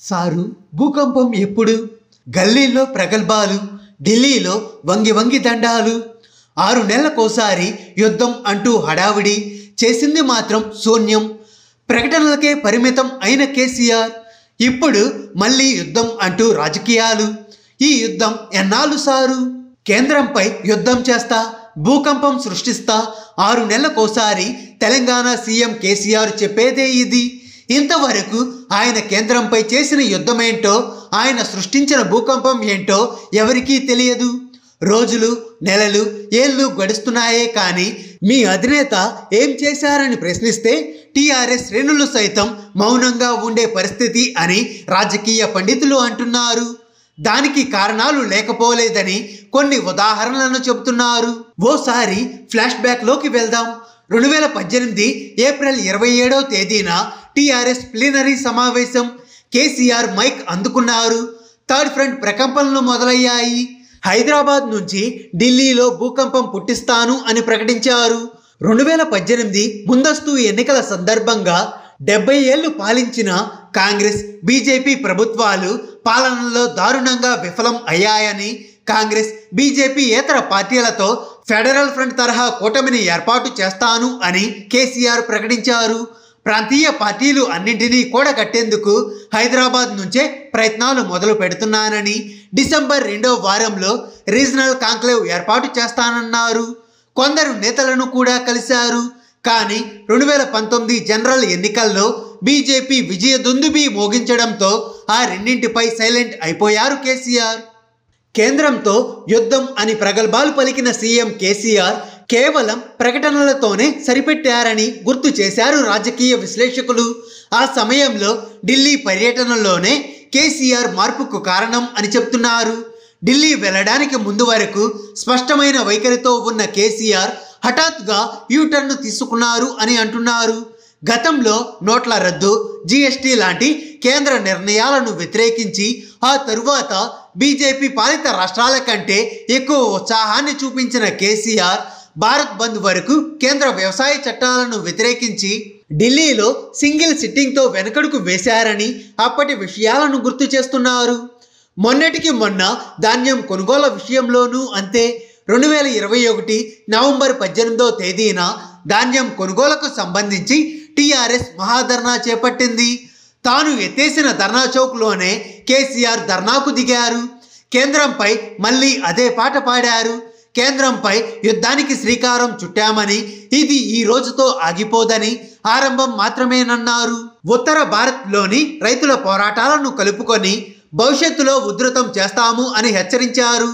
Sir భూకంపం ఎప్పుడు? గల్లీలో ప్రగల్భాలు, ఢిల్లీలో వంగి వంగి దండాలు. 6 నెలలకోసారి యుద్ధం అంటూ హడావిడి, చేసింది మాత్రం శూన్యం. ప్రకటనలకే పరిమితం అయిన కేసీఆర్ ఇప్పుడు మళ్ళీ యుద్ధం అంటూ రాజకీయాలు. ఈ యుద్ధం ఎన్నాళ్ళు సారు? కేంద్రంపై యుద్ధం చేస్తా, భూకంపం సృష్టిస్తా 6 నెలలకోసారి తెలంగాణ సీఎం కేసీఆర్ చెప్పేదే ఇది. ఇంతవరకు ఆయన కేంద్రంపై చేసిన యుద్ధమేంటో, ఆయన సృష్టించిన భూకంపం ఏంటో ఎవరికీ తెలియదు. రోజులు, నెలలు, ఏళ్ళు గడుస్తున్నాయే కానీ మీ అధినేత ఏం చేశారని ప్రశ్నిస్తే టీఆర్ఎస్ శ్రేణులు సైతం మౌనంగా ఉండే పరిస్థితి అని రాజకీయ పండితులు అంటున్నారు. దానికి కారణాలు లేకపోలేదని కొన్ని ఉదాహరణలను చెబుతున్నారు. ఓసారి ఫ్లాష్ బ్యాక్లోకి వెళ్దాం. 2018 ఏప్రిల్ 27వ తేదీన టీఆర్ఎస్ ప్లీనరీ సమావేశం. కేసీఆర్ మైక్ అందుకున్నారు. థర్డ్ ఫ్రంట్ ప్రకంపనలు మొదలయ్యాయి. హైదరాబాద్ నుంచి ఢిల్లీలో భూకంపం పుట్టిస్తాను అని ప్రకటించారు. 2018 ముందస్తు ఎన్నికల సందర్భంగా 70 ఏళ్లు పాలించిన కాంగ్రెస్, బీజేపీ ప్రభుత్వాలు పాలనలో దారుణంగా విఫలం అయ్యాయని, కాంగ్రెస్, బీజేపీ ఏతర పార్టీలతో ఫెడరల్ ఫ్రంట్ తరహా కూటమిని ఏర్పాటు చేస్తాను అని కేసీఆర్ ప్రకటించారు. ప్రాంతీయ పార్టీలు అన్నింటినీ కూడగట్టేందుకు హైదరాబాద్ నుంచే ప్రయత్నాలు మొదలు పెడుతున్నానని, డిసెంబర్ 2వ వారంలో రీజనల్ కాంక్లేవ్ ఏర్పాటు చేస్తానన్నారు. కొందరు నేతలను కూడా కలిశారు. కానీ 2019 జనరల్ ఎన్నికల్లో బీజేపీ విజయ దుందుబి మోగించడంతో ఆ రెండింటిపై సైలెంట్ అయిపోయారు కేసీఆర్. కేంద్రంతో యుద్ధం అని ప్రగల్భాలు పలికిన సీఎం కేసీఆర్ కేవలం ప్రకటనలతోనే సరిపెట్టారని గుర్తు చేశారు రాజకీయ విశ్లేషకులు. ఆ సమయంలో ఢిల్లీ పర్యటనలోనే కేసీఆర్ మార్పుకు కారణం అని చెప్తున్నారు. ఢిల్లీ వెళ్ళడానికి ముందు వరకు స్పష్టమైన వైఖరితో ఉన్న కేసీఆర్ హఠాత్తుగా యూటర్న్ తీసుకున్నారు అని అంటున్నారు. గతంలో నోట్ల రద్దు, జీఎస్టీ లాంటి కేంద్ర నిర్ణయాలను వ్యతిరేకించి ఆ తరువాత బీజేపీ పాలిత రాష్ట్రాల కంటే ఎక్కువ ఉత్సాహాన్ని చూపించిన కేసీఆర్ భారత్ బంద్ వరకు కేంద్ర వ్యవసాయ చట్టాలను వ్యతిరేకించి ఢిల్లీలో సింగిల్ సిట్టింగ్తో వెనకడుకు వేశారని అప్పటి విషయాలను గుర్తు చేస్తున్నారు. మొన్నటికి మొన్న ధాన్యం కొనుగోలు విషయంలోనూ అంతే. 2021 నవంబర్ 18వ తేదీన ధాన్యం కొనుగోలుకు సంబంధించి టీఆర్ఎస్ మహాధర్నా చేపట్టింది. తాను ఎత్తేసిన ధర్నా చౌక్లోనే కేసీఆర్ ధర్నాకు దిగారు. కేంద్రంపై మళ్ళీ అదే పాట పాడారు. కేంద్రంపై యుద్ధానికి శ్రీకారం చుట్టామని, ఇది ఈ రోజుతో ఆగిపోదని, ఆరంభం మాత్రమేనన్నారు. ఉత్తర భారత్లోని రైతుల పోరాటాలను కలుపుకొని భవిష్యత్తులో ఉధృతం చేస్తాము అని హెచ్చరించారు.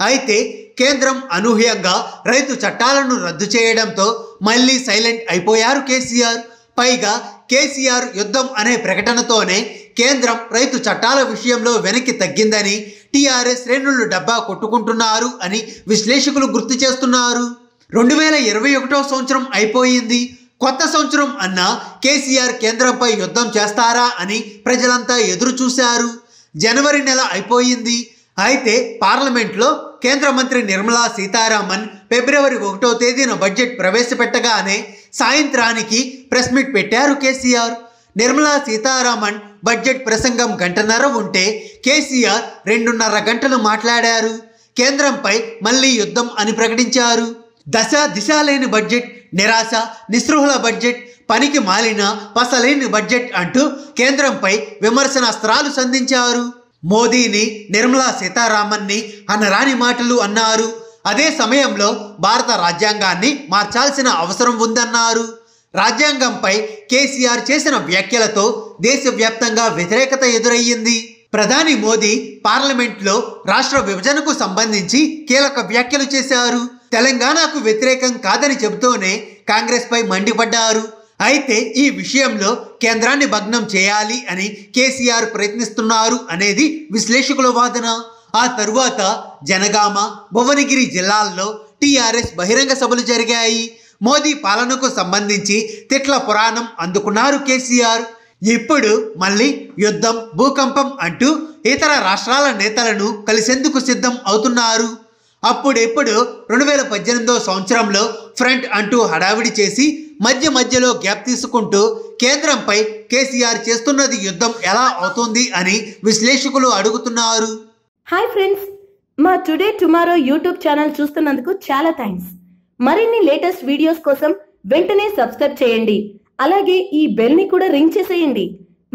అయితే కేంద్రం అనూహ్యంగా రైతు చట్టాలను రద్దు చేయడంతో మళ్ళీ సైలెంట్ అయిపోయారు కేసీఆర్. పైగా కేసీఆర్ యుద్ధం అనే ప్రకటనతోనే కేంద్రం రైతు చట్టాల విషయంలో వెనక్కి తగ్గిందని టీఆర్ఎస్ శ్రేణులు డబ్బా కొట్టుకుంటున్నారు అని విశ్లేషకులు గుర్తు చేస్తున్నారు. 2021వ సంవత్సరం అయిపోయింది. కొత్త సంవత్సరం అన్నా కేసీఆర్ కేంద్రంపై యుద్ధం చేస్తారా అని ప్రజలంతా ఎదురు చూశారు. జనవరి నెల అయిపోయింది. అయితే పార్లమెంట్లో కేంద్ర మంత్రి నిర్మలా సీతారామన్ ఫిబ్రవరి 1వ తేదీన బడ్జెట్ ప్రవేశపెట్టగానే సాయంత్రానికి ప్రెస్ మీట్ పెట్టారు కేసీఆర్. నిర్మలా సీతారామన్ బడ్జెట్ ప్రసంగం గంటన్నర ఉంటే కేసీఆర్ 2.5 గంటలు మాట్లాడారు. కేంద్రంపై మళ్ళీ యుద్ధం అని ప్రకటించారు. దశ దిశ లేని బడ్జెట్, నిరాశ నిస్పృహల బడ్జెట్, పనికి మాలిన పసలేని బడ్జెట్ అంటూ కేంద్రంపై విమర్శనాస్త్రాలు సంధించారు. మోదీని, నిర్మలా సీతారామన్ని అనరాని మాటలు అన్నారు. అదే సమయంలో భారత రాజ్యాంగాన్ని మార్చాల్సిన అవసరం ఉందన్నారు. రాజ్యాంగంపై కేసీఆర్ చేసిన వ్యాఖ్యలతో దేశవ్యాప్తంగా వ్యతిరేకత ఎదురయ్యింది. ప్రధాని మోదీ పార్లమెంట్లో రాష్ట్ర విభజనకు సంబంధించి కీలక వ్యాఖ్యలు చేశారు. తెలంగాణకు వ్యతిరేకం కాదని చెబుతూనే కాంగ్రెస్పై మండిపడ్డారు. అయితే ఈ విషయంలో కేంద్రాన్ని భగ్నం చేయాలి అని కేసీఆర్ ప్రయత్నిస్తున్నారు అనేది విశ్లేషకుల వాదన. ఆ తరువాత జనగామ, భువనగిరి జిల్లాల్లో టీఆర్ఎస్ బహిరంగ సభలు జరిగాయి. మోదీ పాలనకు సంబంధించి తిట్ల పురాణం అందుకున్నారు కేసీఆర్. ఇప్పుడు మళ్ళీ యుద్ధం, భూకంపం అంటూ ఇతర రాష్ట్రాల నేతలను కలిసేందుకు సిద్ధం అవుతున్నారు. అప్పుడెప్పుడు 2018 సంవత్సరంలో ఫ్రంట్ అంటూ హడావిడి చేసి మధ్యలో గ్యాప్ తీసుకుంటూ కేంద్రంపై కేసీఆర్ చేస్తున్నది యుద్ధం ఎలా అవుతుంది అని విశ్లేషకులు అడుగుతున్నారు. హాయ్ ఫ్రెండ్స్, మా టుడే టుమారో యూట్యూబ్ ఛానల్ చూస్తున్నందుకు చాలా థ్యాంక్స్. మరిన్ని లేటెస్ట్ వీడియోస్ కోసం వెంటనే సబ్స్క్రైబ్ చేయండి. అలాగే ఈ బెల్ ని కూడా రింగ్ చేసేయండి.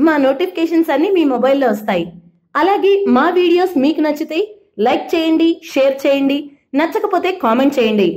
మా నోటిఫికేషన్స్ అన్ని మీ మొబైల్లో వస్తాయి. అలాగే మా వీడియోస్ మీకు నచ్చితే లైక్ చేయండి, షేర్ చేయండి, నచ్చకపోతే కామెంట్ చేయండి.